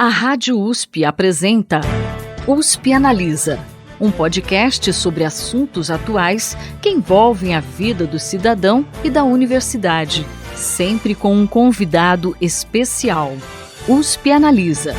A Rádio USP apresenta USP Analisa, um podcast sobre assuntos atuais que envolvem a vida do cidadão e da universidade, sempre com um convidado especial. USP Analisa.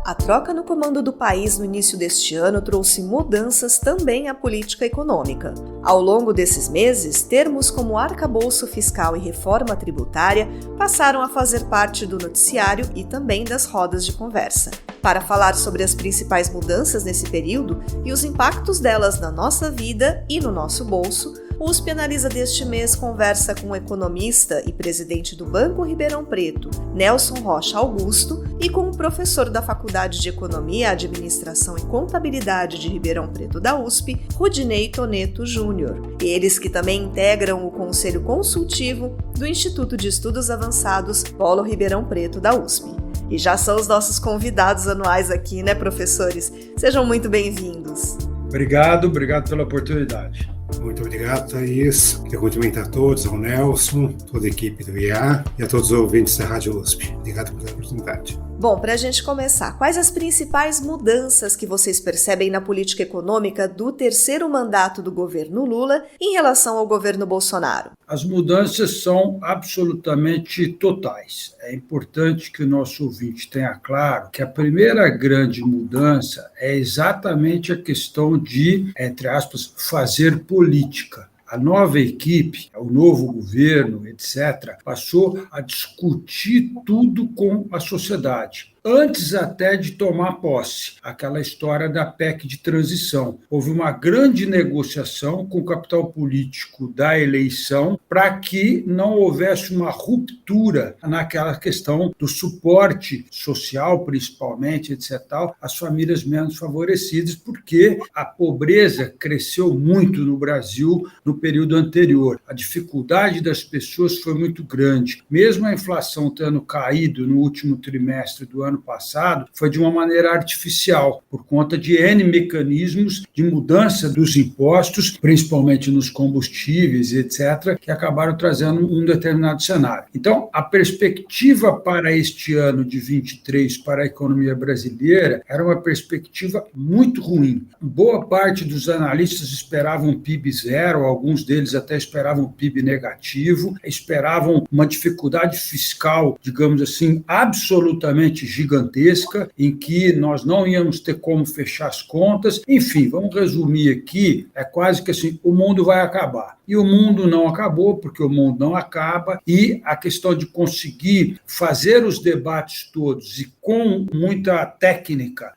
A troca no comando do país no início deste ano trouxe mudanças também à política econômica. Ao longo desses meses, termos como arcabouço fiscal e reforma tributária passaram a fazer parte do noticiário e também das rodas de conversa. Para falar sobre as principais mudanças nesse período e os impactos delas na nossa vida e no nosso bolso, o USP Analisa deste mês conversa com o economista e presidente do Banco Ribeirão Preto, Nelson Rocha Augusto, e com o professor da Faculdade de Economia, Administração e Contabilidade de Ribeirão Preto da USP, Rudinei Toneto Júnior. Eles que também integram o Conselho Consultivo do Instituto de Estudos Avançados Polo Ribeirão Preto da USP. E já são os nossos convidados anuais aqui, né, professores? Sejam muito bem-vindos. Obrigado pela oportunidade. Muito obrigado, Thaís. Quero cumprimentar a todos, ao Nelson, toda a equipe do IA e a todos os ouvintes da Rádio USP. Obrigado pela oportunidade. Bom, para a gente começar, quais as principais mudanças que vocês percebem na política econômica do terceiro mandato do governo Lula em relação ao governo Bolsonaro? As mudanças são absolutamente totais. É importante que o nosso ouvinte tenha claro que a primeira grande mudança é exatamente a questão de, entre aspas, fazer política. A nova equipe, o novo governo, etc., passou a discutir tudo com a sociedade. Antes até de tomar posse, aquela história da PEC de transição. Houve uma grande negociação com o capital político da eleição para que não houvesse uma ruptura naquela questão do suporte social, principalmente, etc., às famílias menos favorecidas, porque a pobreza cresceu muito no Brasil no período anterior. A dificuldade das pessoas foi muito grande. Mesmo a inflação tendo caído no último trimestre do ano passado, foi de uma maneira artificial, por conta de N mecanismos de mudança dos impostos, principalmente nos combustíveis, etc., que acabaram trazendo um determinado cenário. Então, a perspectiva para este ano de 23 para a economia brasileira era uma perspectiva muito ruim. Boa parte dos analistas esperavam PIB zero, alguns deles até esperavam PIB negativo, esperavam uma dificuldade fiscal, digamos assim, absolutamente gigantesca, em que nós não íamos ter como fechar as contas. Enfim, vamos resumir aqui, é quase que assim, o mundo vai acabar. E o mundo não acabou, porque o mundo não acaba, e a questão de conseguir fazer os debates todos e com muita técnica,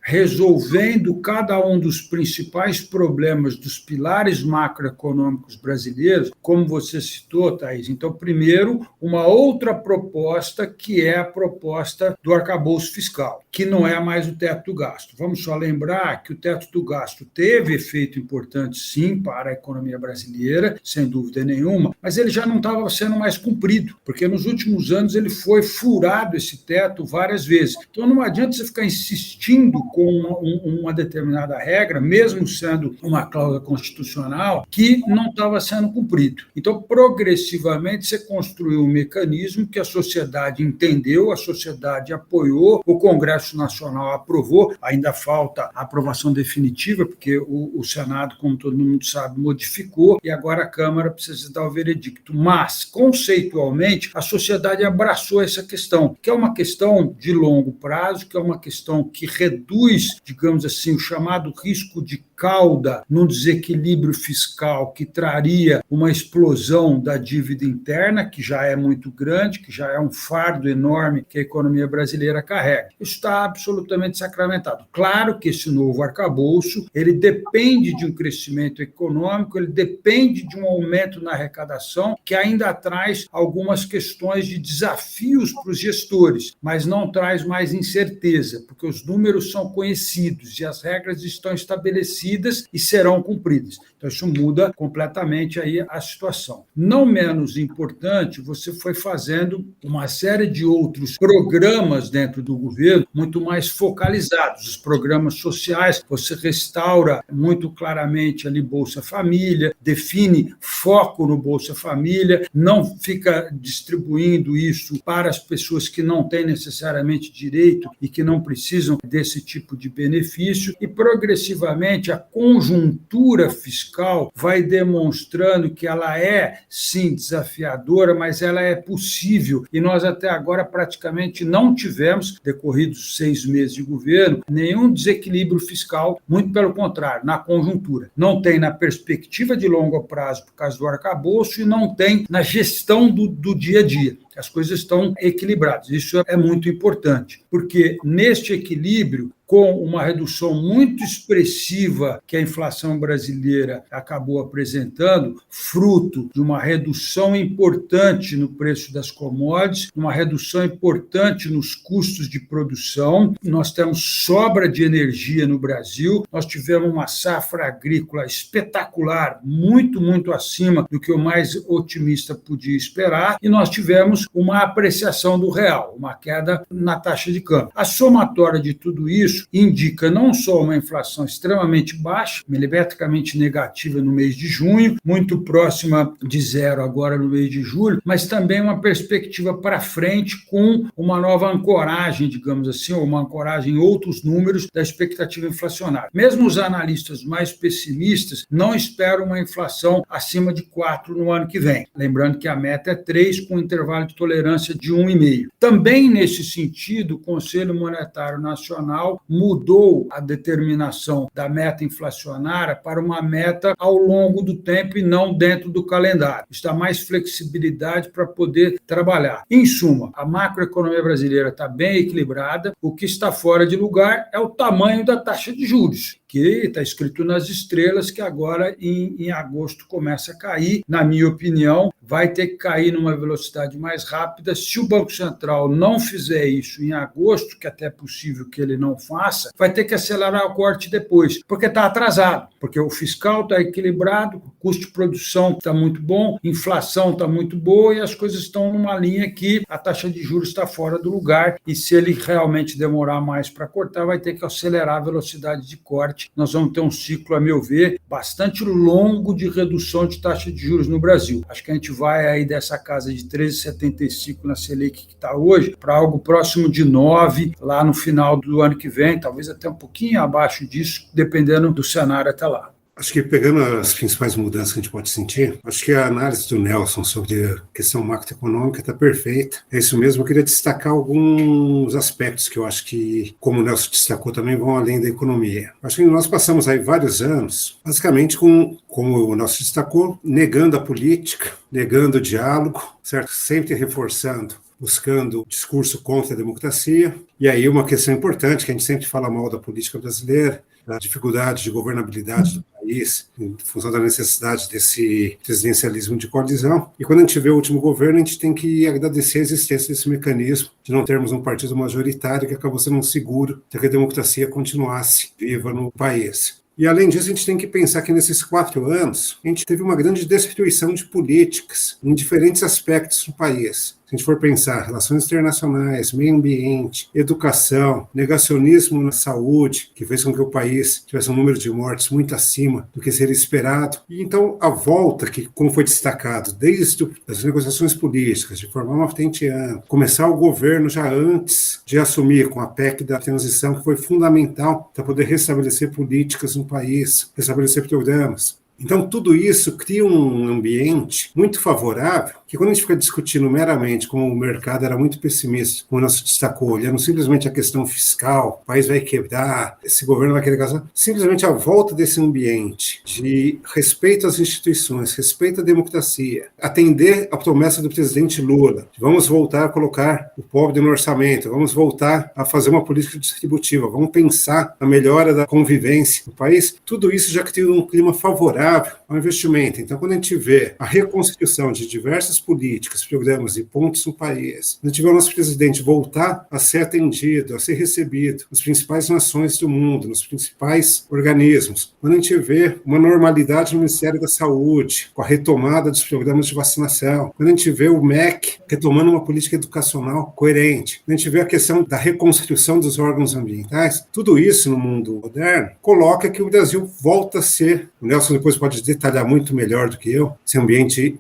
resolvendo cada um dos principais problemas dos pilares macroeconômicos brasileiros, como você citou, Thaís. Então, primeiro, uma outra proposta, que é a proposta do arcabouço fiscal, que não é mais o teto do gasto. Vamos só lembrar que o teto do gasto teve efeito importante, sim, para a economia brasileira, sem dúvida nenhuma, mas ele já não estava sendo mais cumprido, porque nos últimos anos ele foi furado, esse teto, várias vezes. Então não adianta você ficar insistindo com uma determinada regra, mesmo sendo uma cláusula constitucional, que não estava sendo cumprido. Então, progressivamente, você construiu um mecanismo que a sociedade entendeu, a sociedade apoiou, o Congresso Nacional aprovou, ainda falta a aprovação definitiva, porque o Senado, como todo mundo sabe, modificou, e agora a Câmara precisa dar o veredicto. Mas, conceitualmente, a sociedade abraçou essa questão, que é uma questão de longo prazo, que é uma questão que reduz, digamos assim, o chamado risco de cauda num desequilíbrio fiscal que traria uma explosão da dívida interna, que já é muito grande, que já é um fardo enorme que a economia brasileira carrega. Isso está absolutamente sacramentado. Claro que esse novo arcabouço, ele depende de um crescimento econômico, ele depende de um aumento na arrecadação, que ainda traz algumas questões de desafios para os gestores, mas não traz mais incerteza, porque os números são conhecidos e as regras estão estabelecidas e serão cumpridas. Então, isso muda completamente aí a situação. Não menos importante, você foi fazendo uma série de outros programas dentro do governo, muito mais focalizados. Os programas sociais, você restaura muito claramente ali Bolsa Família, define foco no Bolsa Família, não fica distribuindo isso para as pessoas que não têm necessariamente direito e que não precisam desse tipo de benefício, e progressivamente a conjuntura fiscal vai demonstrando que ela é, sim, desafiadora, mas ela é possível, e nós até agora praticamente não tivemos, decorridos 6 meses de governo, nenhum desequilíbrio fiscal, muito pelo contrário, na conjuntura. Não tem na perspectiva de longo prazo por causa do arcabouço e não tem na gestão do dia a dia. As coisas estão equilibradas. Isso é muito importante, porque neste equilíbrio, com uma redução muito expressiva que a inflação brasileira acabou apresentando, fruto de uma redução importante no preço das commodities, uma redução importante nos custos de produção. Nós temos sobra de energia no Brasil, nós tivemos uma safra agrícola espetacular, muito, muito acima do que o mais otimista podia esperar, e nós tivemos uma apreciação do real, uma queda na taxa de câmbio. A somatória de tudo isso indica não só uma inflação extremamente baixa, milimetricamente negativa no mês de junho, muito próxima de zero agora no mês de julho, mas também uma perspectiva para frente com uma nova ancoragem, digamos assim, ou uma ancoragem em outros números da expectativa inflacionária. Mesmo os analistas mais pessimistas não esperam uma inflação acima de 4 no ano que vem. Lembrando que a meta é 3, com um intervalo de tolerância de 1,5. Também nesse sentido, o Conselho Monetário Nacional mudou a determinação da meta inflacionária para uma meta ao longo do tempo e não dentro do calendário. Isso dá mais flexibilidade para poder trabalhar. Em suma, a macroeconomia brasileira está bem equilibrada. O que está fora de lugar é o tamanho da taxa de juros, que está escrito nas estrelas que agora em agosto começa a cair. Na minha opinião, vai ter que cair numa velocidade mais rápida. Se o Banco Central não fizer isso em agosto, que até é possível que ele não faça, vai ter que acelerar o corte depois, porque está atrasado, porque o fiscal está equilibrado, o custo de produção está muito bom, inflação está muito boa e as coisas estão numa linha que a taxa de juros está fora do lugar, e se ele realmente demorar mais para cortar, vai ter que acelerar a velocidade de corte. Nós vamos ter um ciclo, a meu ver, bastante longo de redução de taxa de juros no Brasil. Acho que a gente vai aí dessa casa de 13,75 na Selic que está hoje, para algo próximo de 9 lá no final do ano que vem, talvez até um pouquinho abaixo disso, dependendo do cenário até lá. Acho que pegando as principais mudanças que a gente pode sentir, acho que a análise do Nelson sobre a questão macroeconômica está perfeita. É isso mesmo, eu queria destacar alguns aspectos que eu acho que, como o Nelson destacou, também vão além da economia. Acho que nós passamos aí vários anos, basicamente como o Nelson destacou, negando a política, negando o diálogo, certo? Sempre reforçando, buscando discurso contra a democracia. E aí uma questão importante, que a gente sempre fala mal da política brasileira, da dificuldade de governabilidade do país, em função da necessidade desse presidencialismo de coalizão. E quando a gente vê o último governo, a gente tem que agradecer a existência desse mecanismo, de não termos um partido majoritário que acabou sendo um seguro para que a democracia continuasse viva no país. E, além disso, a gente tem que pensar que nesses 4 anos, a gente teve uma grande destruição de políticas em diferentes aspectos do país. Se a gente for pensar relações internacionais, meio ambiente, educação, negacionismo na saúde, que fez com que o país tivesse um número de mortes muito acima do que seria esperado. E então a volta, que como foi destacado, desde as negociações políticas, de formar uma frente ampla, começar o governo já antes de assumir com a PEC da transição, que foi fundamental para poder restabelecer políticas no país, restabelecer programas. Então, tudo isso cria um ambiente muito favorável, que quando a gente fica discutindo meramente como o mercado era muito pessimista, como o Nelson destacou, olhando simplesmente a questão fiscal, o país vai quebrar, esse governo vai querer casar, simplesmente a volta desse ambiente de respeito às instituições, respeito à democracia, atender à promessa do presidente Lula, vamos voltar a colocar o pobre no orçamento, vamos voltar a fazer uma política distributiva, vamos pensar na melhora da convivência no país, tudo isso já cria um clima favorável favorável ao investimento. Então, quando a gente vê a reconstituição de diversas políticas, programas e pontos no país, quando a gente vê o nosso presidente voltar a ser atendido, a ser recebido nas principais nações do mundo, nos principais organismos, quando a gente vê uma normalidade no Ministério da Saúde, com a retomada dos programas de vacinação, quando a gente vê o MEC retomando uma política educacional coerente, quando a gente vê a questão da reconstrução dos órgãos ambientais, tudo isso no mundo moderno coloca que o Brasil volta a ser, o Nelson depois pode detalhar muito melhor do que eu, esse ambiente,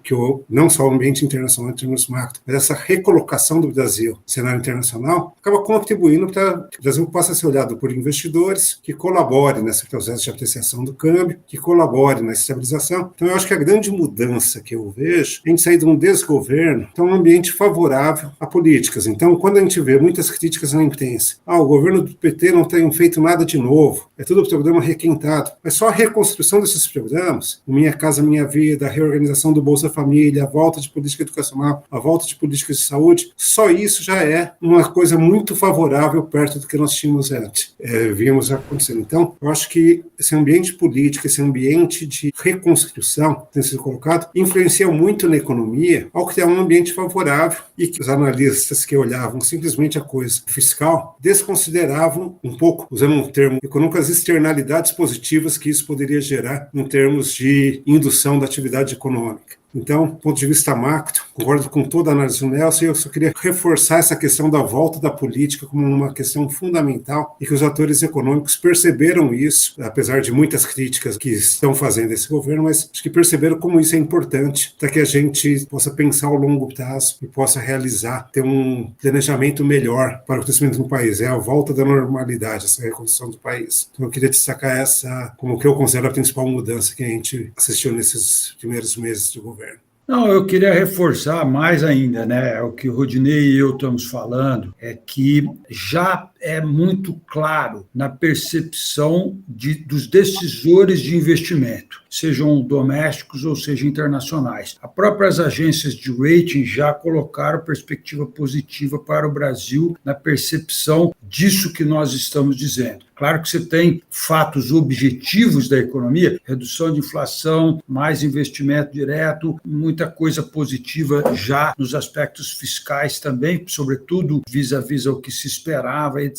não só o ambiente internacional em termos macro, mas essa recolocação do Brasil no cenário internacional acaba contribuindo para que o Brasil possa ser olhado por investidores que colaborem nesse processo de apreciação do câmbio, que colaborem na estabilização. Então, eu acho que a grande mudança que eu vejo é a gente sair de um desgoverno para um ambiente favorável a políticas. Então, quando a gente vê muitas críticas na imprensa, o governo do PT não tem feito nada de novo, é tudo programa requentado, mas só a reconstrução desses programas, o Minha Casa Minha Vida, a reorganização do Bolsa Família, a volta de política educacional, a volta de políticas de saúde, só isso já é uma coisa muito favorável perto do que nós tínhamos antes, vimos acontecendo. Então, eu acho que esse ambiente político, esse ambiente de reconstrução que tem sido colocado, influencia muito na economia ao criar um ambiente favorável e que os analistas que olhavam simplesmente a coisa fiscal desconsideravam um pouco, usando um termo econômico, as externalidades positivas que isso poderia gerar em termos de indução da atividade econômica. Então, do ponto de vista macro, concordo com toda a análise do Nelson, e eu só queria reforçar essa questão da volta da política como uma questão fundamental e que os atores econômicos perceberam isso, apesar de muitas críticas que estão fazendo esse governo, mas acho que perceberam como isso é importante para que a gente possa pensar ao longo prazo e possa realizar, ter um planejamento melhor para o crescimento do país. É a volta da normalidade, essa reconstrução do país. Então, eu queria destacar essa como que eu considero a principal mudança que a gente assistiu nesses primeiros meses do governo. Não, eu queria reforçar mais ainda, né? O que o Rodinei e eu estamos falando é que já é muito claro na percepção dos decisores de investimento, sejam domésticos ou sejam internacionais. As próprias agências de rating já colocaram perspectiva positiva para o Brasil na percepção disso que nós estamos dizendo. Claro que você tem fatos objetivos da economia, redução de inflação, mais investimento direto, muita coisa positiva já nos aspectos fiscais também, sobretudo vis-à-vis ao que se esperava, etc.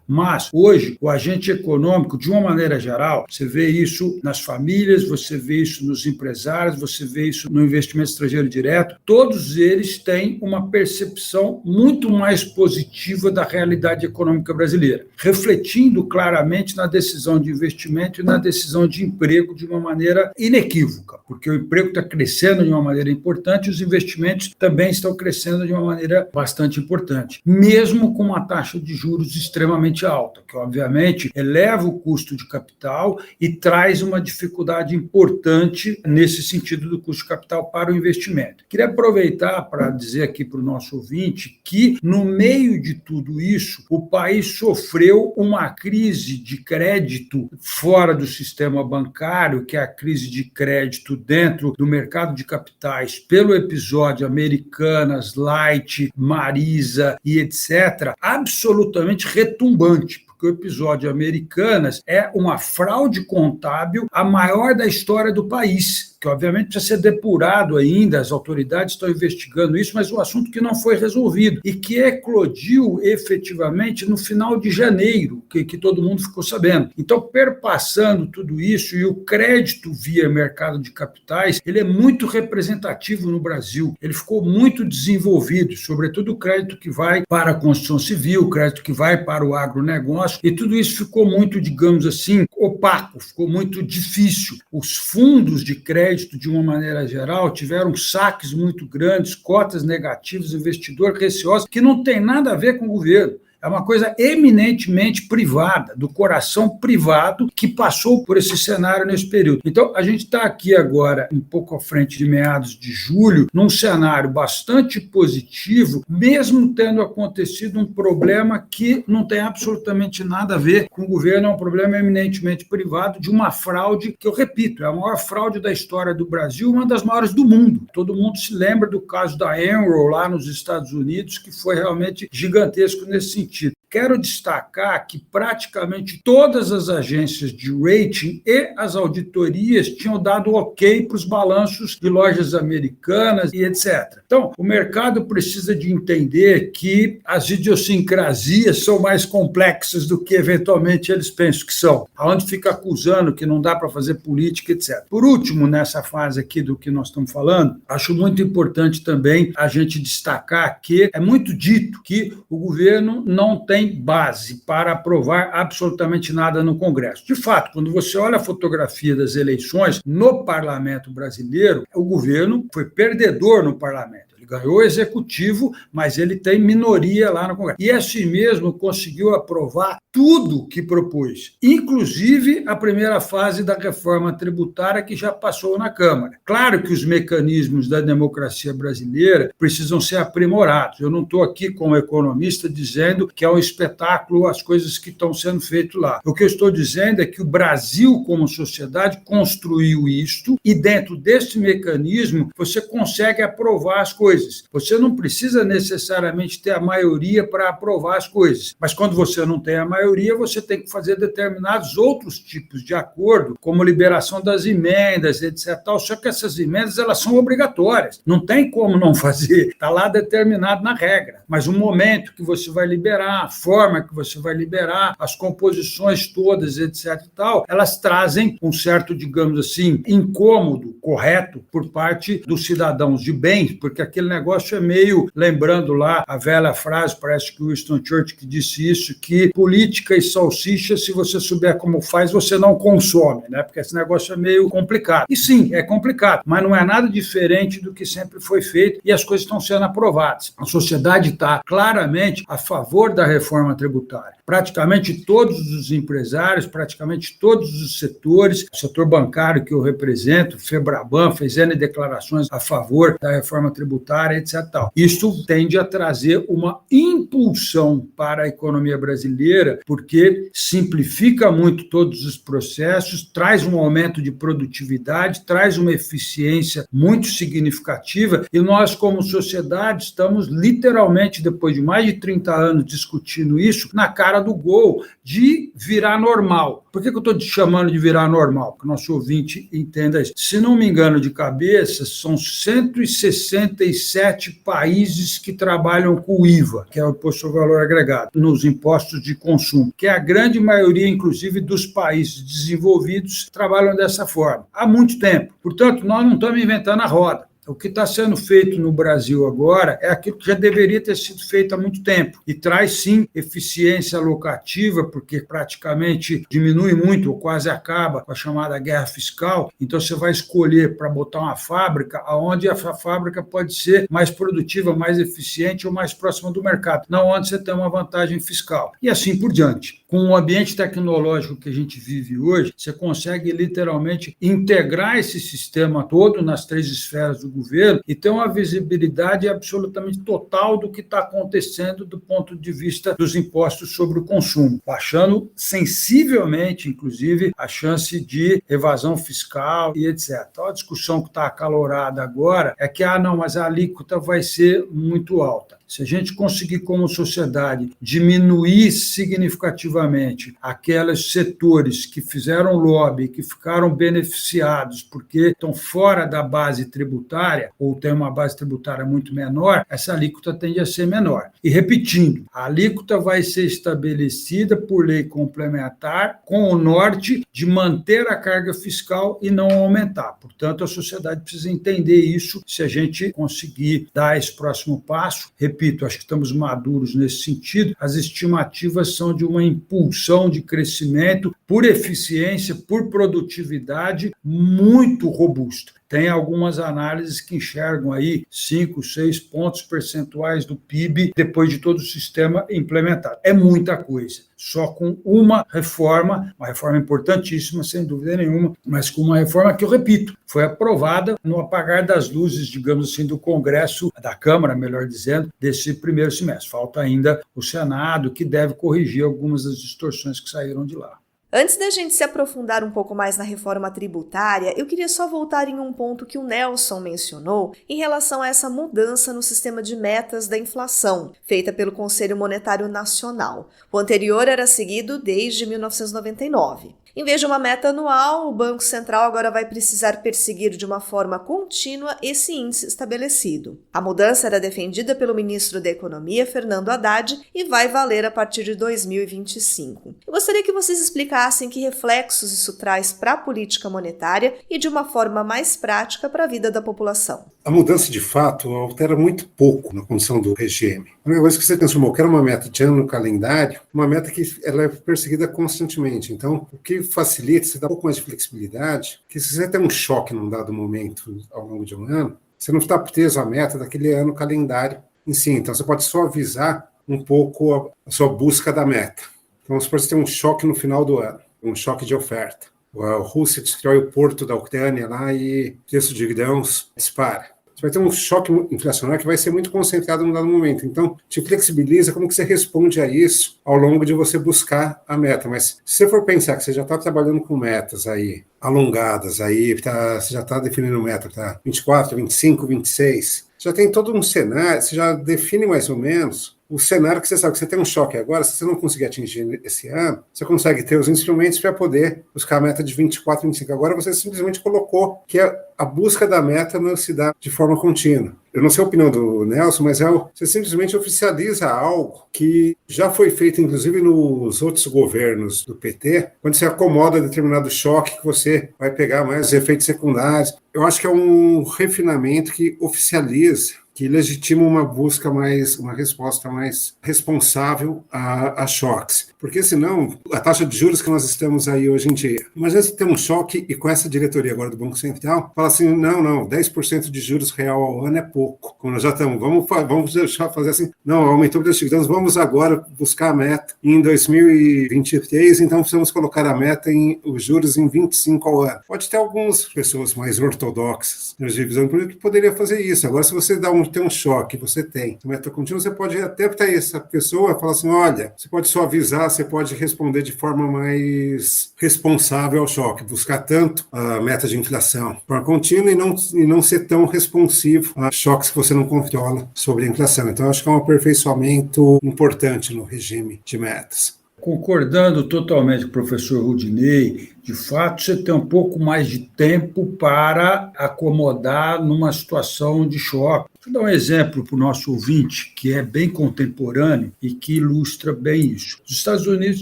Mas, hoje, o agente econômico, de uma maneira geral, você vê isso nas famílias, você vê isso nos empresários, você vê isso no investimento estrangeiro direto, todos eles têm uma percepção muito mais positiva da realidade econômica brasileira, refletindo claramente na decisão de investimento e na decisão de emprego de uma maneira inequívoca, porque o emprego está crescendo de uma maneira importante e os investimentos também estão crescendo de uma maneira bastante importante, mesmo com uma taxa de juros extremamente alta, que obviamente eleva o custo de capital e traz uma dificuldade importante nesse sentido do custo de capital para o investimento. Queria aproveitar para dizer aqui para o nosso ouvinte que, no meio de tudo isso, o país sofreu uma crise de crédito fora do sistema bancário, que é a crise de crédito dentro do mercado de capitais, pelo episódio Americanas, Light, Marisa e etc., absolutamente retumbante. Porque o episódio Americanas é uma fraude contábil a maior da história do país, que obviamente precisa ser depurado ainda, as autoridades estão investigando isso, mas um assunto que não foi resolvido e que eclodiu efetivamente no final de janeiro, que todo mundo ficou sabendo. Então, perpassando tudo isso e o crédito via mercado de capitais, ele é muito representativo no Brasil, ele ficou muito desenvolvido, sobretudo o crédito que vai para a construção civil, o crédito que vai para o agronegócio, e tudo isso ficou muito, digamos assim, opaco, ficou muito difícil. Os fundos de crédito, de uma maneira geral, tiveram saques muito grandes, cotas negativas, investidor receoso, que não tem nada a ver com o governo. É uma coisa eminentemente privada, do coração privado que passou por esse cenário nesse período. Então, a gente está aqui agora, um pouco à frente de meados de julho, num cenário bastante positivo, mesmo tendo acontecido um problema que não tem absolutamente nada a ver com o governo, é um problema eminentemente privado de uma fraude que, eu repito, é a maior fraude da história do Brasil, uma das maiores do mundo. Todo mundo se lembra do caso da Enron lá nos Estados Unidos, que foi realmente gigantesco nesse sentido. Quero destacar que praticamente todas as agências de rating e as auditorias tinham dado ok para os balanços de lojas americanas e etc. Então, o mercado precisa de entender que as idiosincrasias são mais complexas do que eventualmente eles pensam que são. Aonde fica acusando que não dá para fazer política, etc. Por último, nessa fase aqui do que nós estamos falando, acho muito importante também a gente destacar que é muito dito que o governo não tem base para aprovar absolutamente nada no Congresso. De fato, quando você olha a fotografia das eleições no parlamento brasileiro, o governo foi perdedor no parlamento. Ganhou o executivo, mas ele tem minoria lá no Congresso. E assim mesmo conseguiu aprovar tudo que propôs, inclusive a primeira fase da reforma tributária que já passou na Câmara. Claro que os mecanismos da democracia brasileira precisam ser aprimorados. Eu não estou aqui como economista dizendo que é um espetáculo as coisas que estão sendo feitas lá. O que eu estou dizendo é que o Brasil, como sociedade, construiu isto e dentro desse mecanismo você consegue aprovar as coisas. Você não precisa necessariamente ter a maioria para aprovar as coisas, mas quando você não tem a maioria, você tem que fazer determinados outros tipos de acordo, como liberação das emendas, etc. Só que essas emendas elas são obrigatórias, não tem como não fazer, está lá determinado na regra, mas o momento que você vai liberar, a forma que você vai liberar, as composições todas, etc. Elas trazem um certo, digamos assim, incômodo, correto, por parte dos cidadãos de bem, porque aquele negócio é meio, lembrando lá a velha frase, parece que o Winston Churchill que disse isso, que política e salsicha, se você souber como faz, você não consome, né? Porque esse negócio é meio complicado. E sim, é complicado, mas não é nada diferente do que sempre foi feito e as coisas estão sendo aprovadas. A sociedade está claramente a favor da reforma tributária. Praticamente todos os empresários, praticamente todos os setores, o setor bancário que eu represento, o Febraban, fez N declarações a favor da reforma tributária, etc. Isso tende a trazer uma impulsão para a economia brasileira, porque simplifica muito todos os processos, traz um aumento de produtividade, traz uma eficiência muito significativa, e nós, como sociedade, estamos literalmente, depois de mais de 30 anos discutindo isso, na cara do gol de virar normal. Por que eu estou te chamando de virar normal? Para o nosso ouvinte entenda isso. Se não me engano de cabeça, são 167 países que trabalham com o IVA, que é o Imposto sobre Valor Agregado, nos impostos de consumo, que é a grande maioria, inclusive, dos países desenvolvidos, trabalham dessa forma. Há muito tempo. Portanto, nós não estamos inventando a roda. O que está sendo feito no Brasil agora é aquilo que já deveria ter sido feito há muito tempo e traz, sim, eficiência alocativa, porque praticamente diminui muito ou quase acaba com a chamada guerra fiscal. Então, você vai escolher para botar uma fábrica onde a fábrica pode ser mais produtiva, mais eficiente ou mais próxima do mercado, não onde você tem uma vantagem fiscal. E assim por diante. Com o ambiente tecnológico que a gente vive hoje, você consegue literalmente integrar esse sistema todo nas 3 esferas do governo e ter uma visibilidade absolutamente total do que está acontecendo do ponto de vista dos impostos sobre o consumo, baixando sensivelmente, inclusive, a chance de evasão fiscal e etc. Então, a discussão que está acalorada agora é que, mas a alíquota vai ser muito alta. Se a gente conseguir, como sociedade, diminuir significativamente aqueles setores que fizeram lobby, que ficaram beneficiados porque estão fora da base tributária ou têm uma base tributária muito menor, essa alíquota tende a ser menor. E repetindo, a alíquota vai ser estabelecida por lei complementar com o norte de manter a carga fiscal e não aumentar. Portanto, a sociedade precisa entender isso se a gente conseguir dar esse próximo passo. Repito, acho que estamos maduros nesse sentido. As estimativas são de uma impulsão de crescimento por eficiência, por produtividade muito robusta. Tem algumas análises que enxergam aí 5, 6 pontos percentuais do PIB depois de todo o sistema implementado. É muita coisa. Só com uma reforma importantíssima, sem dúvida nenhuma, mas com uma reforma que, eu repito, foi aprovada no apagar das luzes, digamos assim, do Congresso, da Câmara, melhor dizendo, desse primeiro semestre. Falta ainda o Senado, que deve corrigir algumas das distorções que saíram de lá. Antes da gente se aprofundar um pouco mais na reforma tributária, eu queria só voltar em um ponto que o Nelson mencionou em relação a essa mudança no sistema de metas da inflação, feita pelo Conselho Monetário Nacional. O anterior era seguido desde 1999. Em vez de uma meta anual, o Banco Central agora vai precisar perseguir de uma forma contínua esse índice estabelecido. A mudança era defendida pelo ministro da Economia, Fernando Haddad, e vai valer a partir de 2025. Eu gostaria que vocês explicassem que reflexos isso traz para a política monetária e de uma forma mais prática para a vida da população. A mudança, de fato, altera muito pouco na condição do regime. A única coisa que você transformou, que era uma meta de ano no calendário, uma meta que ela é perseguida constantemente. Então, o que facilita, você dá um pouco mais de flexibilidade, que se você tem um choque num dado momento ao longo de um ano, você não está preso à meta daquele ano calendário em si. Então, você pode suavizar um pouco a sua busca da meta. Então, você pode ter um choque no final do ano, um choque de oferta. A Rússia destrói o porto da Ucrânia lá e o preço de grãos dispara. Você vai ter um choque inflacionário que vai ser muito concentrado num dado momento. Então, te flexibiliza como que você responde a isso ao longo de você buscar a meta. Mas se você for pensar que você já está trabalhando com metas aí, alongadas, aí você já está definindo meta para 24, 25, 26, já tem todo um cenário, você já define mais ou menos o cenário que você sabe que você tem um choque agora, se você não conseguir atingir esse ano, você consegue ter os instrumentos para poder buscar a meta de 24, 25. Agora você simplesmente colocou que a busca da meta não se dá de forma contínua. Eu não sei a opinião do Nelson, mas você simplesmente oficializa algo que já foi feito, inclusive, nos outros governos do PT, quando você acomoda determinado choque que você vai pegar mais efeitos secundários. Eu acho que é um refinamento que oficializa, que legitima uma busca uma resposta mais responsável a choques. Porque senão, a taxa de juros que nós estamos aí hoje em dia, imagina se tem um choque e com essa diretoria agora do Banco Central, fala assim, não, 10% de juros real ao ano é pouco. Como nós já estamos, vamos deixar fazer assim, não, aumentou o preço de grãos, vamos agora buscar a meta em 2023, então precisamos colocar a meta os juros em 25 ao ano. Pode ter algumas pessoas mais ortodoxas na divisão que poderia fazer isso. Agora, se você tem um choque, você tem meta contínua, você pode até para essa pessoa falar assim, olha, você pode suavizar, você pode responder de forma mais responsável ao choque, buscar tanto a meta de inflação de forma contínua e não ser tão responsivo a choques que você não controla sobre a inflação. Então, acho que é um aperfeiçoamento importante no regime de metas. Concordando totalmente com o professor Rudinei, de fato, você tem um pouco mais de tempo para acomodar numa situação de choque. Vou dar um exemplo para o nosso ouvinte, que é bem contemporâneo e que ilustra bem isso. Os Estados Unidos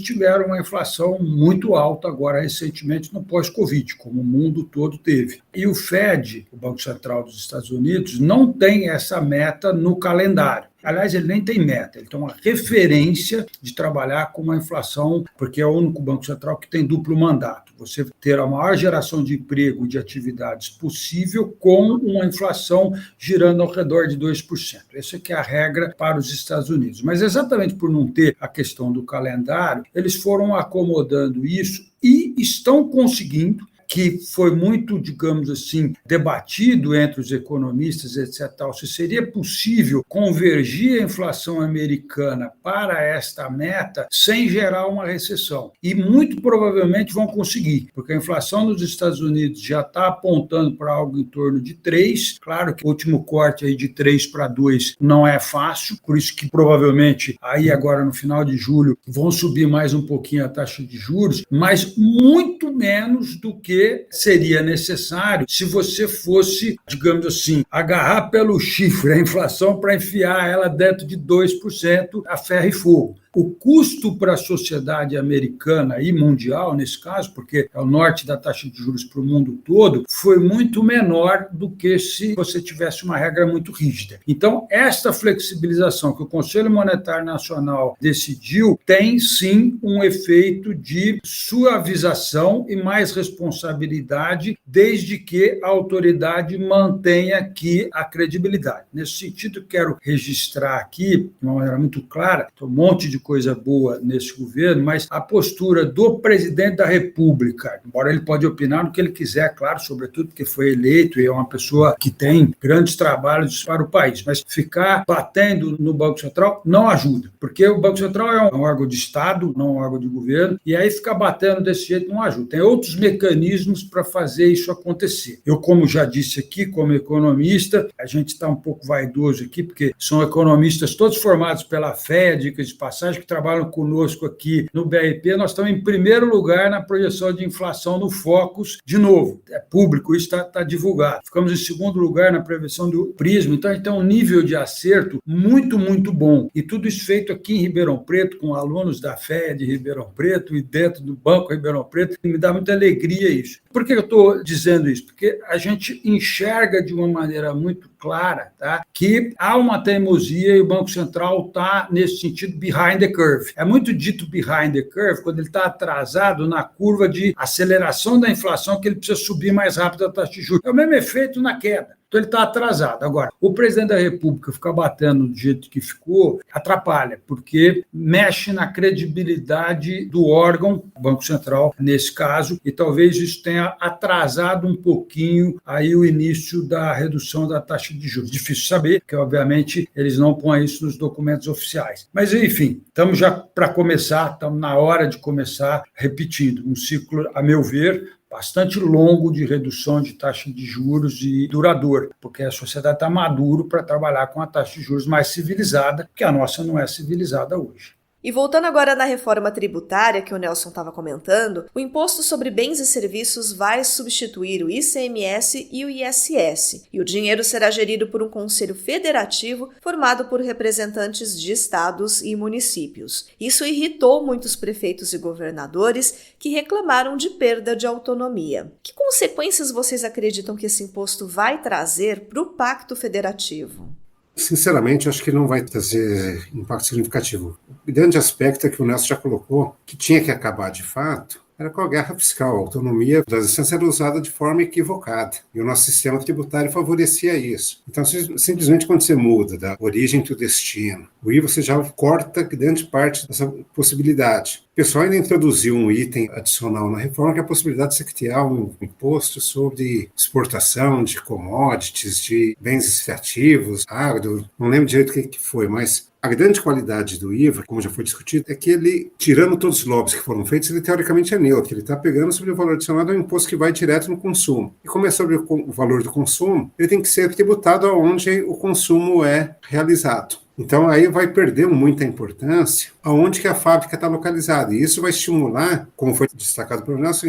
tiveram uma inflação muito alta agora recentemente no pós-Covid, como o mundo todo teve. E o Fed, o Banco Central dos Estados Unidos, não tem essa meta no calendário. Aliás, ele nem tem meta, ele tem uma referência de trabalhar com uma inflação, porque é o único Banco Central que tem duplo mandato. Você ter a maior geração de emprego e de atividades possível com uma inflação girando ao redor de 2%. Essa é que é a regra para os Estados Unidos. Mas exatamente por não ter a questão do calendário, eles foram acomodando isso e estão conseguindo, que foi muito, digamos assim, debatido entre os economistas, etc., se seria possível convergir a inflação americana para esta meta sem gerar uma recessão. E muito provavelmente vão conseguir, porque a inflação nos Estados Unidos já está apontando para algo em torno de 3%. Claro que o último corte aí de 3 para 2 não é fácil, por isso que provavelmente aí agora no final de julho vão subir mais um pouquinho a taxa de juros, mas muito menos do que seria necessário se você fosse, digamos assim, agarrar pelo chifre a inflação para enfiar ela dentro de 2% a ferro e fogo. O custo para a sociedade americana e mundial, nesse caso, porque é o norte da taxa de juros para o mundo todo, foi muito menor do que se você tivesse uma regra muito rígida. Então, esta flexibilização que o Conselho Monetário Nacional decidiu tem, sim, um efeito de suavização e mais responsabilidade responsabilidade, desde que a autoridade mantenha aqui a credibilidade. Nesse sentido, quero registrar aqui, de uma maneira muito clara, tem um monte de coisa boa nesse governo, mas a postura do presidente da República, embora ele pode opinar no que ele quiser, claro, sobretudo porque foi eleito e é uma pessoa que tem grandes trabalhos para o país, mas ficar batendo no Banco Central não ajuda, porque o Banco Central é um órgão de Estado, não um órgão de governo, e aí ficar batendo desse jeito não ajuda. Tem outros mecanismos para fazer isso acontecer. Eu, como já disse aqui, como economista, a gente está um pouco vaidoso aqui, porque são economistas todos formados pela FEA, dicas de passagem, que trabalham conosco aqui no BRP. Nós estamos em primeiro lugar na projeção de inflação no Focus, de novo, é público, isso está divulgado. Ficamos em segundo lugar na previsão do Prisma, então a gente tem um nível de acerto muito, muito bom. E tudo isso feito aqui em Ribeirão Preto, com alunos da FEA de Ribeirão Preto e dentro do Banco Ribeirão Preto, e me dá muita alegria isso. Por que eu estou dizendo isso? Porque a gente enxerga de uma maneira muito clara, tá, que há uma teimosia e o Banco Central está, nesse sentido, behind the curve. É muito dito behind the curve quando ele está atrasado na curva de aceleração da inflação, que ele precisa subir mais rápido a taxa de juros. É o mesmo efeito na queda. Então, ele está atrasado. Agora, o presidente da República ficar batendo do jeito que ficou atrapalha, porque mexe na credibilidade do órgão, o Banco Central, nesse caso, e talvez isso tenha atrasado um pouquinho aí o início da redução da taxa de juros. Difícil saber, porque, obviamente, eles não põem isso nos documentos oficiais. Mas, enfim, estamos já para começar, estamos na hora de começar, repetindo, um ciclo, a meu ver, bastante longo de redução de taxa de juros e duradouro, porque a sociedade está madura para trabalhar com a taxa de juros mais civilizada, que a nossa não é civilizada hoje. E voltando agora na reforma tributária que o Nelson estava comentando, o Imposto sobre Bens e Serviços vai substituir o ICMS e o ISS, e o dinheiro será gerido por um conselho federativo formado por representantes de estados e municípios. Isso irritou muitos prefeitos e governadores que reclamaram de perda de autonomia. Que consequências vocês acreditam que esse imposto vai trazer para o Pacto Federativo? Sinceramente, acho que não vai trazer impacto significativo. O grande aspecto é que o Nelson já colocou, que tinha que acabar de fato, era com a guerra fiscal. A autonomia das instâncias era usada de forma equivocada. E o nosso sistema tributário favorecia isso. Então, simplesmente quando você muda da origem para o destino, o IVA você já corta grande parte dessa possibilidade. O pessoal ainda introduziu um item adicional na reforma, que é a possibilidade de você criar um imposto sobre exportação de commodities, de bens extrativos, agro, não lembro direito o que foi, mas a grande qualidade do IVA, como já foi discutido, é que ele, tirando todos os lobbies que foram feitos, ele teoricamente é neutro. Ele está pegando sobre o valor adicionado, é um imposto que vai direto no consumo. E como é sobre o valor do consumo, ele tem que ser tributado aonde o consumo é realizado. Então, aí vai perder muita importância aonde que a fábrica está localizada. E isso vai estimular, como foi destacado pelo Nelson,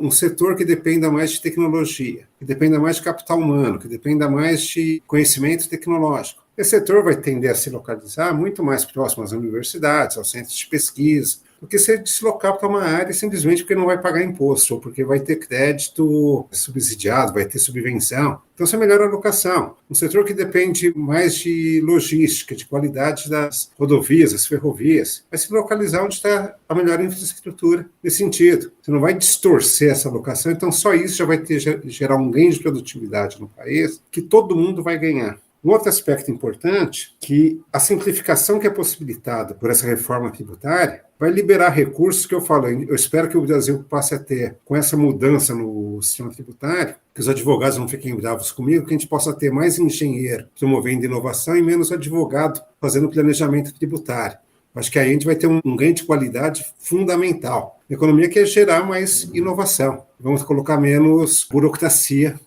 um setor que dependa mais de tecnologia, que dependa mais de capital humano, que dependa mais de conhecimento tecnológico. Esse setor vai tender a se localizar muito mais próximo às universidades, aos centros de pesquisa, do que se deslocar para uma área simplesmente porque não vai pagar imposto, ou porque vai ter crédito subsidiado, vai ter subvenção. Então, isso é a melhor alocação. Um setor que depende mais de logística, de qualidade das rodovias, das ferrovias, vai se localizar onde está a melhor infraestrutura nesse sentido. Você não vai distorcer essa alocação, então só isso já vai gerar um ganho de produtividade no país que todo mundo vai ganhar. Um outro aspecto importante, que a simplificação que é possibilitada por essa reforma tributária vai liberar recursos que eu espero que o Brasil passe a ter, com essa mudança no sistema tributário, que os advogados não fiquem bravos comigo, que a gente possa ter mais engenheiro promovendo inovação e menos advogado fazendo planejamento tributário. Acho que aí a gente vai ter um ganho de qualidade fundamental. A economia quer gerar mais inovação. Vamos colocar menos burocracia.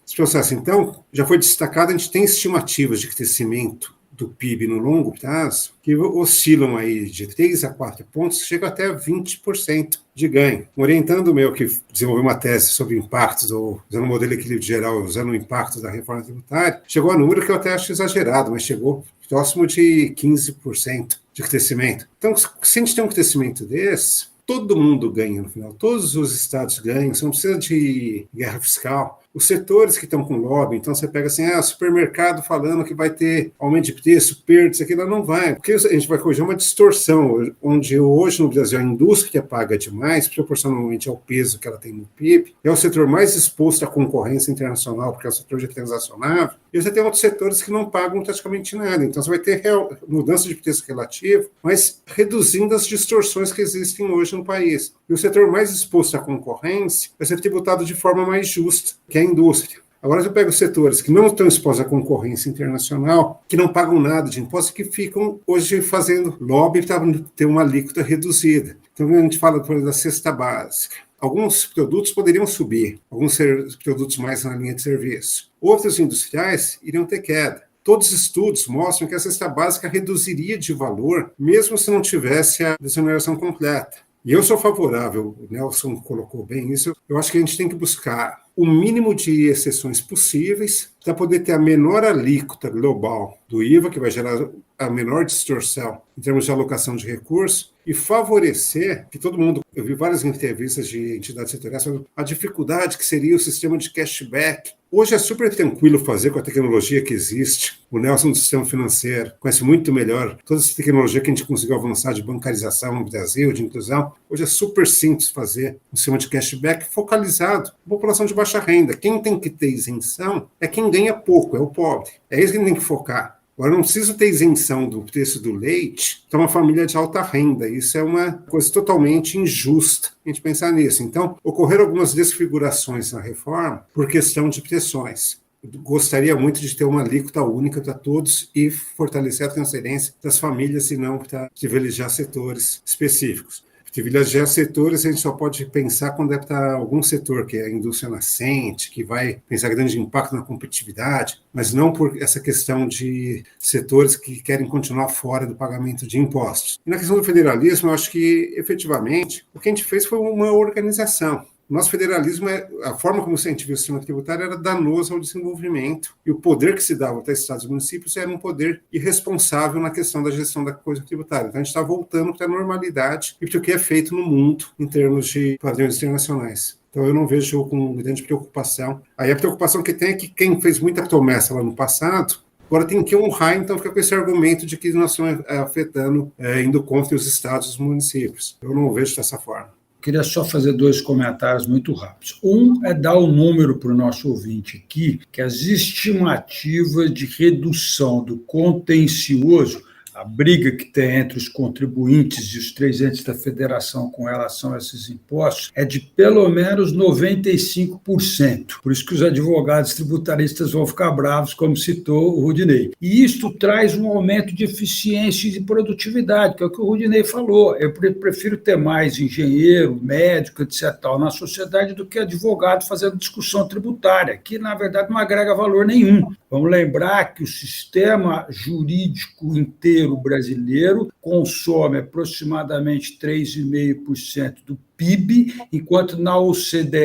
Então, já foi destacado, a gente tem estimativas de crescimento do PIB no longo prazo que oscilam aí de 3 a 4 pontos, chega até 20% de ganho. Orientando o meu que desenvolveu uma tese sobre impactos, ou usando o modelo de equilíbrio geral, usando o impacto da reforma tributária, chegou a número que eu até acho exagerado, mas chegou próximo de 15% de crescimento. Então, se a gente tem um crescimento desse, todo mundo ganha no final, todos os estados ganham, você não precisa de guerra fiscal. Os setores que estão com lobby, então você pega assim, supermercado falando que vai ter aumento de preço, perda, isso aqui não vai, porque a gente vai corrigir uma distorção, onde hoje no Brasil a indústria paga demais, proporcionalmente ao peso que ela tem no PIB, é o setor mais exposto à concorrência internacional, porque é o setor de transacionável, e você tem outros setores que não pagam praticamente nada, então você vai ter mudança de preço relativo, mas reduzindo as distorções que existem hoje no país. E o setor mais exposto à concorrência vai ser tributado de forma mais justa, que é a indústria. Agora, eu pego setores que não estão expostos à concorrência internacional, que não pagam nada de imposto, que ficam hoje fazendo lobby para ter uma alíquota reduzida. Então, a gente fala, por exemplo, da cesta básica. Alguns produtos poderiam subir, alguns produtos mais na linha de serviço. Outros industriais iriam ter queda. Todos os estudos mostram que a cesta básica reduziria de valor, mesmo se não tivesse a desoneração completa. E eu sou favorável, o Nelson colocou bem isso, eu acho que a gente tem que buscar o mínimo de exceções possíveis para poder ter a menor alíquota global do IVA, que vai gerar a menor distorção em termos de alocação de recursos, e favorecer que todo mundo, eu vi várias entrevistas de entidades setoriais sobre a dificuldade que seria o sistema de cashback. Hoje é super tranquilo fazer com a tecnologia que existe. O Nelson do sistema financeiro conhece muito melhor toda essa tecnologia que a gente conseguiu avançar de bancarização no Brasil, de inclusão. Hoje é super simples fazer um sistema de cashback focalizado na população de baixa renda. Quem tem que ter isenção é quem ganha pouco, é o pobre. É isso que a gente tem que focar. Agora, não preciso ter isenção do preço do leite para uma família de alta renda. Isso é uma coisa totalmente injusta a gente pensar nisso. Então, ocorreram algumas desfigurações na reforma por questão de pressões. Gostaria muito de ter uma alíquota única para todos e fortalecer a transferência das famílias e não para privilegiar setores específicos. Privilegiar setores a gente só pode pensar quando é para algum setor, que é a indústria nascente, que vai pensar grande impacto na competitividade, mas não por essa questão de setores que querem continuar fora do pagamento de impostos. E na questão do federalismo, eu acho que, efetivamente, o que a gente fez foi uma organização. O nosso federalismo, a forma como a gente viu o sistema tributário era danoso ao desenvolvimento, e o poder que se dava para estados e municípios era um poder irresponsável na questão da gestão da coisa tributária. Então a gente está voltando para a normalidade e para o que é feito no mundo em termos de padrões internacionais. Então eu não vejo com grande preocupação. Aí a preocupação que tem é que quem fez muita promessa lá no passado, agora tem que honrar, então fica com esse argumento de que nós estamos afetando, indo contra os estados e os municípios. Eu não vejo dessa forma. Queria só fazer 2 comentários muito rápidos. Um é dar o número para o nosso ouvinte aqui, que as estimativas de redução do contencioso, a briga que tem entre os contribuintes e os 3 entes da federação com relação a esses impostos é de pelo menos 95%. Por isso que os advogados tributaristas vão ficar bravos, como citou o Rudinei. E isto traz um aumento de eficiência e de produtividade, que é o que o Rudinei falou. Eu prefiro ter mais engenheiro, médico, etc., na sociedade do que advogado fazendo discussão tributária, que, na verdade, não agrega valor nenhum. Vamos lembrar que o sistema jurídico inteiro brasileiro consome aproximadamente 3,5% do PIB, enquanto na OCDE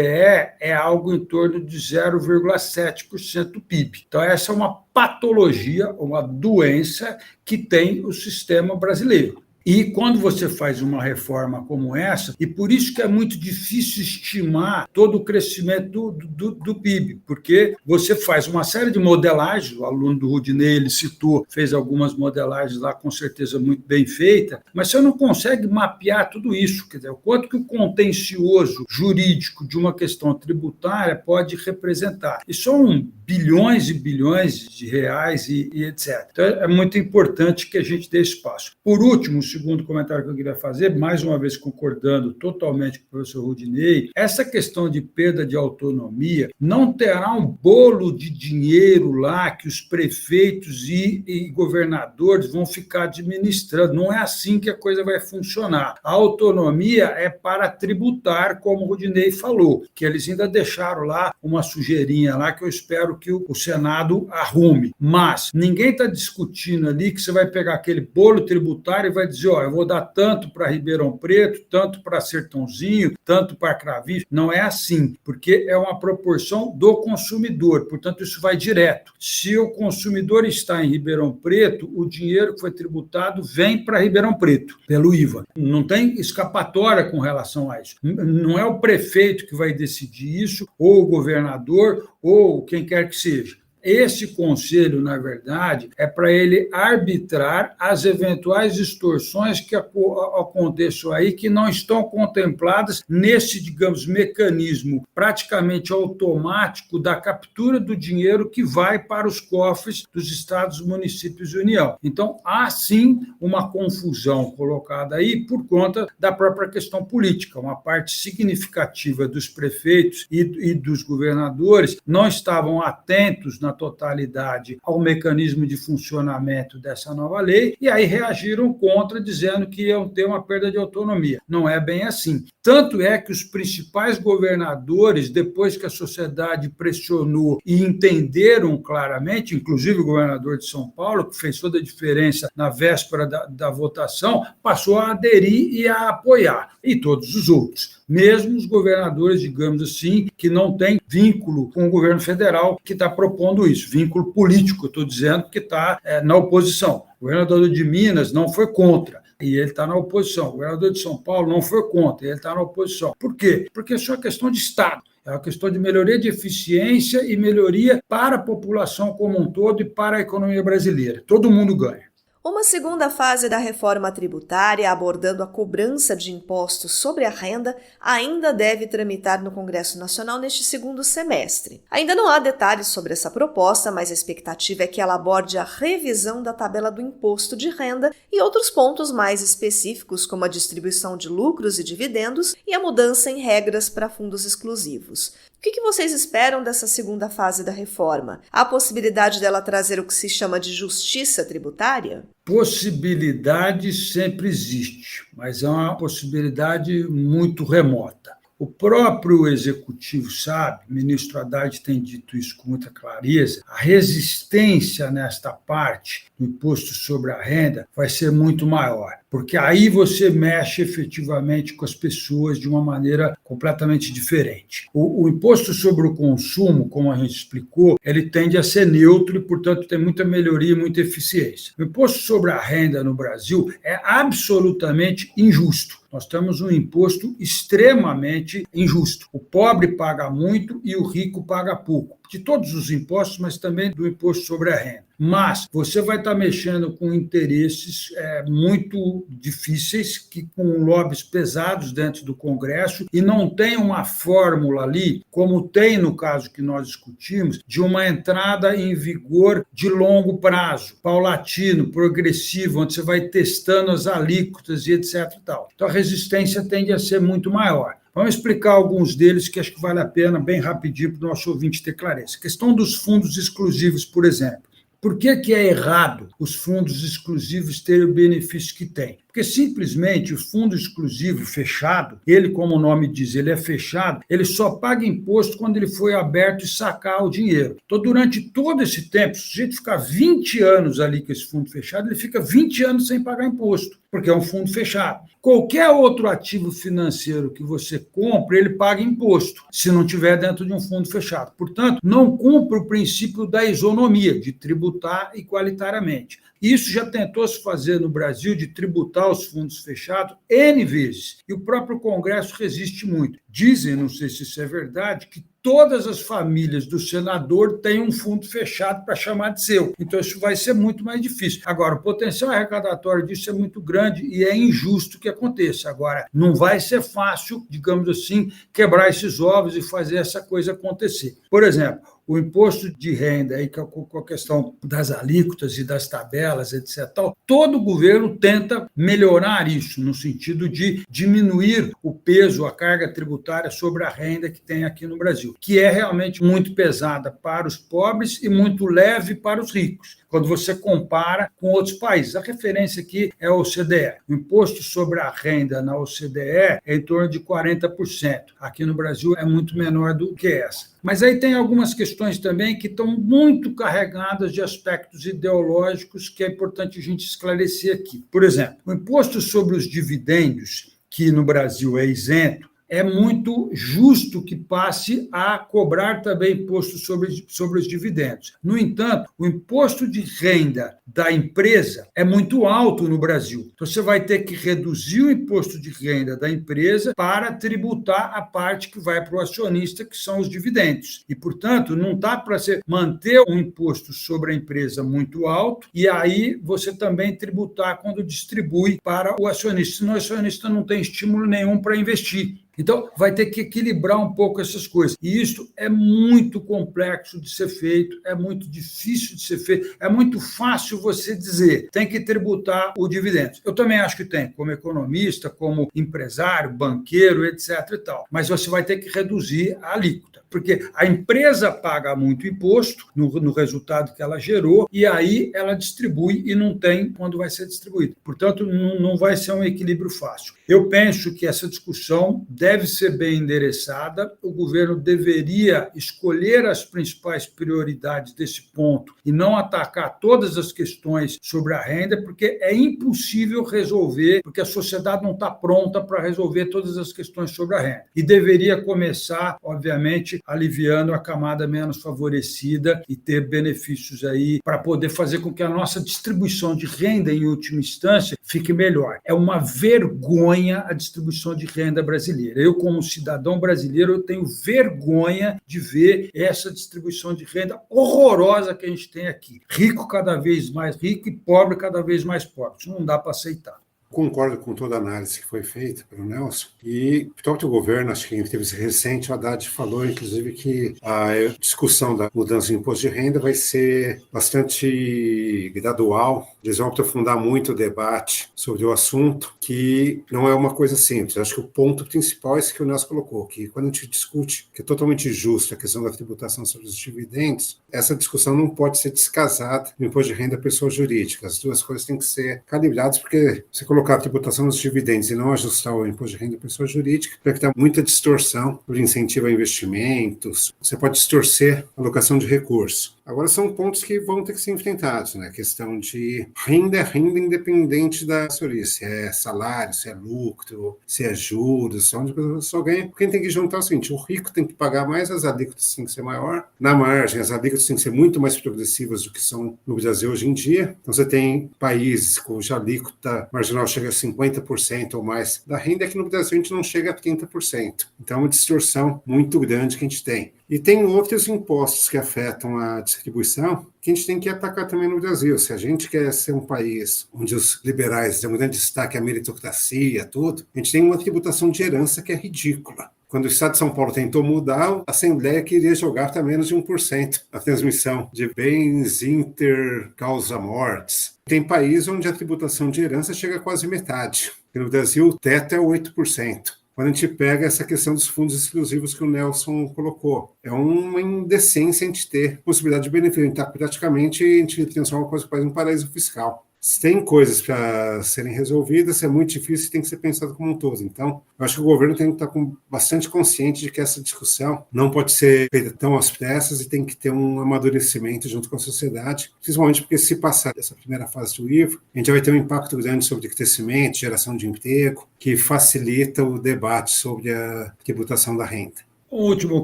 é algo em torno de 0,7% do PIB. Então, essa é uma patologia, uma doença que tem o sistema brasileiro. E quando você faz uma reforma como essa, e por isso que é muito difícil estimar todo o crescimento do PIB, porque você faz uma série de modelagens, o aluno do Rudinei, ele citou, fez algumas modelagens lá, com certeza muito bem feita, mas você não consegue mapear tudo isso, quer dizer, o quanto que o contencioso jurídico de uma questão tributária pode representar. E são bilhões e bilhões de reais e etc. Então, é muito importante que a gente dê espaço. Por último, o segundo comentário que eu queria fazer, mais uma vez concordando totalmente com o professor Rudinei, essa questão de perda de autonomia não terá um bolo de dinheiro lá que os prefeitos e governadores vão ficar administrando. Não é assim que a coisa vai funcionar. A autonomia é para tributar, como o Rudinei falou, que eles ainda deixaram lá uma sujeirinha lá que eu espero que o Senado arrume. Mas ninguém está discutindo ali que você vai pegar aquele bolo tributário e vai dizer dizer, eu vou dar tanto para Ribeirão Preto, tanto para Sertãozinho, tanto para Cravinhos. Não é assim, porque é uma proporção do consumidor, portanto, isso vai direto. Se o consumidor está em Ribeirão Preto, o dinheiro que foi tributado vem para Ribeirão Preto, pelo IVA. Não tem escapatória com relação a isso. Não é o prefeito que vai decidir isso, ou o governador, ou quem quer que seja. Esse conselho, na verdade, é para ele arbitrar as eventuais distorções que aconteçam aí, que não estão contempladas nesse, digamos, mecanismo praticamente automático da captura do dinheiro que vai para os cofres dos estados, municípios e União. Então, há sim uma confusão colocada aí por conta da própria questão política. Uma parte significativa dos prefeitos e dos governadores não estavam atentos na totalidade ao mecanismo de funcionamento dessa nova lei, e aí reagiram contra, dizendo que iam ter uma perda de autonomia. Não é bem assim. Tanto é que os principais governadores, depois que a sociedade pressionou e entenderam claramente, inclusive o governador de São Paulo, que fez toda a diferença na véspera da votação, passou a aderir e a apoiar, e todos os outros. Mesmo os governadores, digamos assim, que não têm vínculo com o governo federal que está propondo isso, vínculo político, estou dizendo, que está na oposição. O governador de Minas não foi contra, e ele está na oposição. O governador de São Paulo não foi contra, e ele está na oposição. Por quê? Porque isso é uma questão de Estado. É uma questão de melhoria de eficiência e melhoria para a população como um todo e para a economia brasileira. Todo mundo ganha. Uma segunda fase da reforma tributária, abordando a cobrança de impostos sobre a renda, ainda deve tramitar no Congresso Nacional neste segundo semestre. Ainda não há detalhes sobre essa proposta, mas a expectativa é que ela aborde a revisão da tabela do imposto de renda e outros pontos mais específicos, como a distribuição de lucros e dividendos e a mudança em regras para fundos exclusivos. O que vocês esperam dessa segunda fase da reforma? Há possibilidade dela trazer o que se chama de justiça tributária? Possibilidade sempre existe, mas é uma possibilidade muito remota. O próprio executivo sabe, o ministro Haddad tem dito isso com muita clareza, a resistência nesta parte do imposto sobre a renda vai ser muito maior, porque aí você mexe efetivamente com as pessoas de uma maneira completamente diferente. O imposto sobre o consumo, como a gente explicou, ele tende a ser neutro e, portanto, tem muita melhoria e muita eficiência. O imposto sobre a renda no Brasil é absolutamente injusto. Nós temos um imposto extremamente injusto. O pobre paga muito e o rico paga pouco. De todos os impostos, mas também do imposto sobre a renda. Mas você vai estar mexendo com interesses muito difíceis, com lobbies pesados dentro do Congresso, e não tem uma fórmula ali, como tem no caso que nós discutimos, de uma entrada em vigor de longo prazo, paulatino, progressivo, onde você vai testando as alíquotas e etc. Então a resistência tende a ser muito maior. Vamos explicar alguns deles que acho que vale a pena, bem rapidinho, para o nosso ouvinte ter clareza. A questão dos fundos exclusivos, por exemplo. Por que é errado os fundos exclusivos terem o benefício que têm? Porque simplesmente o fundo exclusivo fechado, ele, como o nome diz, ele é fechado, ele só paga imposto quando ele foi aberto e sacar o dinheiro. Então, durante todo esse tempo, se o sujeito ficar 20 anos ali com esse fundo fechado, ele fica 20 anos sem pagar imposto, porque é um fundo fechado. Qualquer outro ativo financeiro que você compre, ele paga imposto, se não estiver dentro de um fundo fechado. Portanto, não cumpre o princípio da isonomia, de tributar igualitariamente. Isso já tentou se fazer no Brasil, de tributar os fundos fechados N vezes, e o próprio Congresso resiste muito. Dizem, não sei se isso é verdade, que todas as famílias do senador têm um fundo fechado para chamar de seu. Então, isso vai ser muito mais difícil. Agora, o potencial arrecadatório disso é muito grande e é injusto que aconteça. Agora, não vai ser fácil, digamos assim, quebrar esses ovos e fazer essa coisa acontecer. Por exemplo, o imposto de renda, aí, com a questão das alíquotas e das tabelas, etc. Todo governo tenta melhorar isso, no sentido de diminuir o peso, a carga tributária sobre a renda que tem aqui no Brasil, que é realmente muito pesada para os pobres e muito leve para os ricos, quando você compara com outros países. A referência aqui é a OCDE. O imposto sobre a renda na OCDE é em torno de 40%. Aqui no Brasil é muito menor do que essa. Mas aí tem algumas questões questões também que estão muito carregadas de aspectos ideológicos que é importante a gente esclarecer aqui. Por exemplo, o imposto sobre os dividendos, que no Brasil é isento, é muito justo que passe a cobrar também imposto sobre os dividendos. No entanto, o imposto de renda da empresa é muito alto no Brasil. Então, você vai ter que reduzir o imposto de renda da empresa para tributar a parte que vai para o acionista, que são os dividendos. E, portanto, não dá para você manter um imposto sobre a empresa muito alto e aí você também tributar quando distribui para o acionista. Senão o acionista não tem estímulo nenhum para investir. Então, vai ter que equilibrar um pouco essas coisas. E isso é muito complexo de ser feito, é muito difícil de ser feito, é muito fácil você dizer, tem que tributar o dividendo. Eu também acho que tem, como economista, como empresário, banqueiro, etc. e tal. Mas você vai ter que reduzir a alíquota, porque a empresa paga muito imposto no resultado que ela gerou, e aí ela distribui e não tem quando vai ser distribuído. Portanto, não vai ser um equilíbrio fácil. Eu penso que essa discussão deve ser bem endereçada, o governo deveria escolher as principais prioridades desse ponto e não atacar todas as questões sobre a renda, porque é impossível resolver, porque a sociedade não está pronta para resolver todas as questões sobre a renda. E deveria começar, obviamente, aliviando a camada menos favorecida e ter benefícios aí para poder fazer com que a nossa distribuição de renda, em última instância, fique melhor. É uma vergonha a distribuição de renda brasileira. Eu, como cidadão brasileiro, eu tenho vergonha de ver essa distribuição de renda horrorosa que a gente tem aqui. Rico cada vez mais rico e pobre cada vez mais pobre. Isso não dá para aceitar. Concordo com toda a análise que foi feita pelo Nelson. E o próprio governo, acho que em entrevista recente, o Haddad falou, inclusive, que a discussão da mudança de imposto de renda vai ser bastante gradual. Eles vão aprofundar muito o debate sobre o assunto, que não é uma coisa simples. Acho que o ponto principal é esse que o Nelson colocou, que quando a gente discute que é totalmente justo a questão da tributação sobre os dividendos, essa discussão não pode ser descasada do imposto de renda à pessoa jurídica. As duas coisas têm que ser calibradas, porque você colocar a tributação dos dividendos e não ajustar o imposto de renda da pessoa jurídica, vai ter muita distorção por incentivo a investimentos, você pode distorcer a alocação de recursos. Agora, são pontos que vão ter que ser enfrentados, né? A questão de renda independente da acionista, se é salário, se é lucro, se é juros, se é onde a pessoa ganha. Quem tem que juntar é o seguinte, o rico tem que pagar mais, as alíquotas têm que ser maior. Na margem, as alíquotas têm que ser muito mais progressivas do que são no Brasil hoje em dia. Então, você tem países cuja alíquota marginal chega a 50% ou mais da renda, que no Brasil a gente não chega a 30%. Então, é uma distorção muito grande que a gente tem. E tem outros impostos que afetam a distribuição que a gente tem que atacar também no Brasil. Se a gente quer ser um país onde os liberais têm um grande destaque à meritocracia, tudo, a gente tem uma tributação de herança que é ridícula. Quando o Estado de São Paulo tentou mudar, a Assembleia queria jogar para menos de 1% a transmissão de bens inter causa mortes. Tem país onde a tributação de herança chega a quase metade. No Brasil, o teto é 8%. Quando a gente pega essa questão dos fundos exclusivos que o Nelson colocou, é uma indecência a gente ter possibilidade de benefício. A gente está praticamente, a gente transforma quase um paraíso fiscal. Se tem coisas para serem resolvidas, é muito difícil e tem que ser pensado como um todo. Então, eu acho que o governo tem que estar bastante consciente de que essa discussão não pode ser feita tão às pressas e tem que ter um amadurecimento junto com a sociedade, principalmente porque se passar dessa primeira fase do IVA, a gente vai ter um impacto grande sobre crescimento, geração de emprego, que facilita o debate sobre a tributação da renda. Um último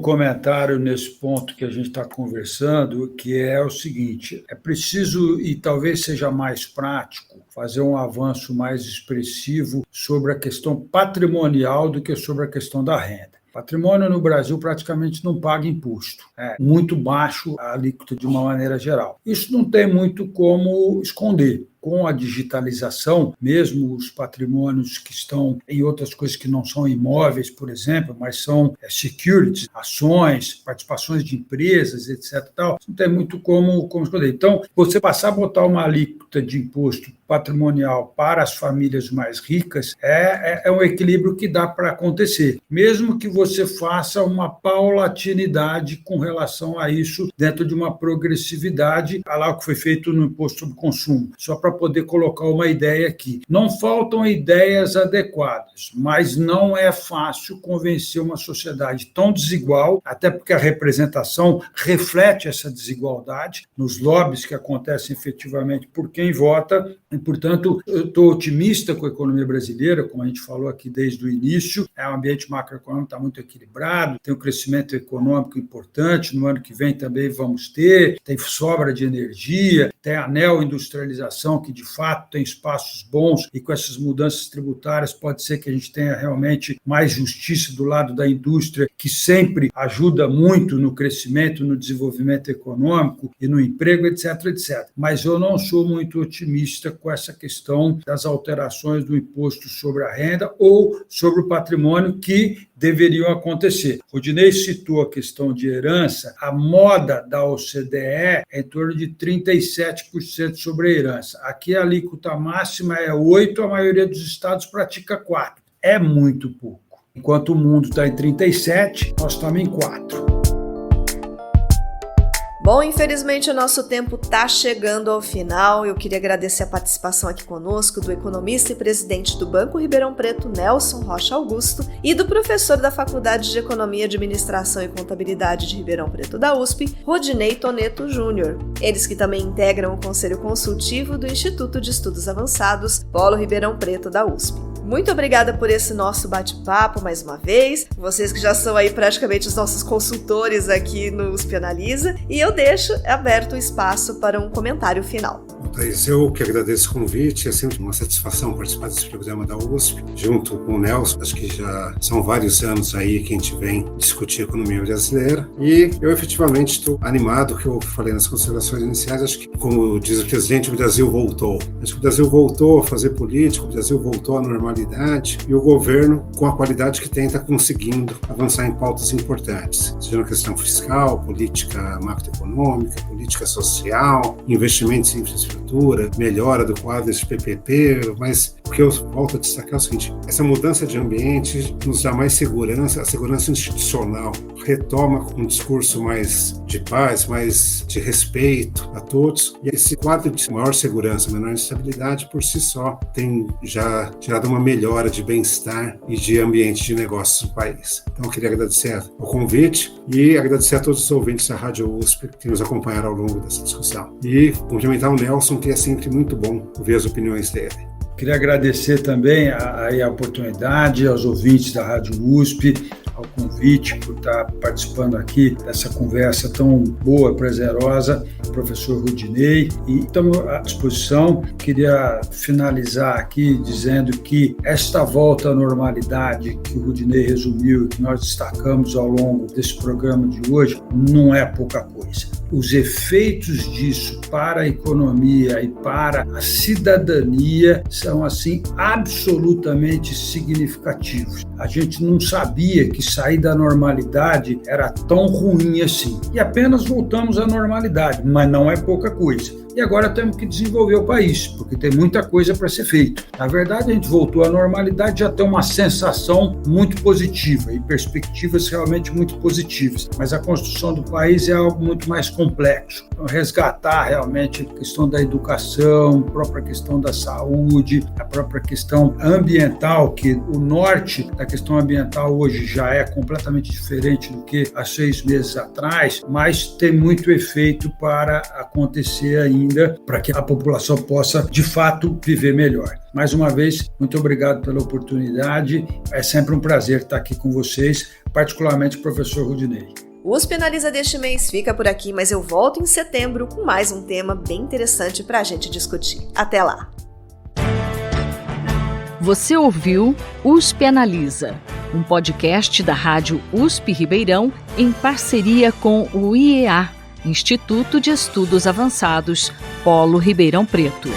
comentário nesse ponto que a gente está conversando, que é o seguinte, é preciso, e talvez seja mais prático, fazer um avanço mais expressivo sobre a questão patrimonial do que sobre a questão da renda. Patrimônio no Brasil praticamente não paga imposto. É muito baixo a alíquota de uma maneira geral. Isso não tem muito como esconder. Com a digitalização, mesmo os patrimônios que estão em outras coisas que não são imóveis, por exemplo, mas são securities, ações, participações de empresas, etc. Tal, não tem muito como esconder. Então, você passar a botar uma alíquota de imposto patrimonial para as famílias mais ricas é um equilíbrio que dá para acontecer, mesmo que você faça uma paulatinidade com relação a isso dentro de uma progressividade, lá o que foi feito no imposto sobre consumo, só para poder colocar uma ideia aqui. Não faltam ideias adequadas, mas não é fácil convencer uma sociedade tão desigual, até porque a representação reflete essa desigualdade nos lobbies que acontecem efetivamente por quem vota, e, portanto, eu estou otimista com a economia brasileira, como a gente falou aqui desde o início, um ambiente macroeconômico está muito equilibrado, tem um crescimento econômico importante, no ano que vem também vamos ter, tem sobra de energia, tem a neoindustrialização, que de fato tem espaços bons, e com essas mudanças tributárias pode ser que a gente tenha realmente mais justiça do lado da indústria, que sempre ajuda muito no crescimento, no desenvolvimento econômico e no emprego, etc, etc. Mas eu não sou muito otimista com essa questão das alterações do imposto sobre a renda ou sobre o patrimônio que deveriam acontecer. O Rudinei citou a questão de herança, a moda da OCDE é em torno de 37% sobre a herança. Aqui a alíquota máxima é 8%, a maioria dos estados pratica 4%. É muito pouco. Enquanto o mundo está em 37%, nós estamos em 4%. Bom, infelizmente o nosso tempo está chegando ao final. Eu queria agradecer a participação aqui conosco do economista e presidente do Banco Ribeirão Preto, Nelson Rocha Augusto, e do professor da Faculdade de Economia, Administração e Contabilidade de Ribeirão Preto da USP, Rudinei Toneto Júnior. Eles que também integram o Conselho Consultivo do Instituto de Estudos Avançados, Polo Ribeirão Preto da USP. Muito obrigada por esse nosso bate-papo mais uma vez, vocês que já são aí praticamente os nossos consultores aqui no USP Analisa, e eu deixo aberto o espaço para um comentário final. Thaís, eu que agradeço o convite, é sempre uma satisfação participar desse programa da USP, junto com o Nelson. Acho que já são vários anos aí que a gente vem discutir a economia brasileira, e eu efetivamente estou animado, que eu falei nas considerações iniciais. Acho que, como diz o presidente, o Brasil voltou. Acho que o Brasil voltou a fazer política, o Brasil voltou à normalidade, e o governo, com a qualidade que tem, está conseguindo avançar em pautas importantes, seja na questão fiscal, política macroeconômica, política social, investimentos em infraestrutura, melhora do quadro de PPP, mas o que eu volto a destacar é o seguinte: essa mudança de ambiente nos dá mais segurança, a segurança institucional retoma um discurso mais de paz, mais de respeito a todos, e esse quadro de maior segurança, menor instabilidade, por si só, tem já gerado uma melhora de bem-estar e de ambiente de negócios no país. Então eu queria agradecer o convite e agradecer a todos os ouvintes da Rádio USP que nos acompanharam ao longo dessa discussão. E cumprimentar o Nelson, que é sempre muito bom ouvir as opiniões dele. Queria agradecer também a oportunidade aos ouvintes da Rádio USP, ao convite por estar participando aqui dessa conversa tão boa, prazerosa, professor Rudinei, e estamos à disposição. Queria finalizar aqui dizendo que esta volta à normalidade que o Rudinei resumiu e que nós destacamos ao longo desse programa de hoje não é pouca coisa. Os efeitos disso para a economia e para a cidadania são, assim, absolutamente significativos. A gente não sabia que sair da normalidade era tão ruim assim. E apenas voltamos à normalidade, mas não é pouca coisa. E agora temos que desenvolver o país, porque tem muita coisa para ser feita. Na verdade, a gente voltou à normalidade, já tem uma sensação muito positiva e perspectivas realmente muito positivas. Mas a construção do país é algo muito mais complexo. Então, resgatar realmente a questão da educação, a própria questão da saúde, a própria questão ambiental, que o norte da questão ambiental hoje já é completamente diferente do que há 6 meses atrás, mas tem muito efeito para acontecer ainda, para que a população possa, de fato, viver melhor. Mais uma vez, muito obrigado pela oportunidade. É sempre um prazer estar aqui com vocês, particularmente o professor Rudinei. O USP Analisa deste mês fica por aqui, mas eu volto em setembro com mais um tema bem interessante para a gente discutir. Até lá! Você ouviu USP Analisa, um podcast da Rádio USP Ribeirão em parceria com o IEA, Instituto de Estudos Avançados, Polo Ribeirão Preto.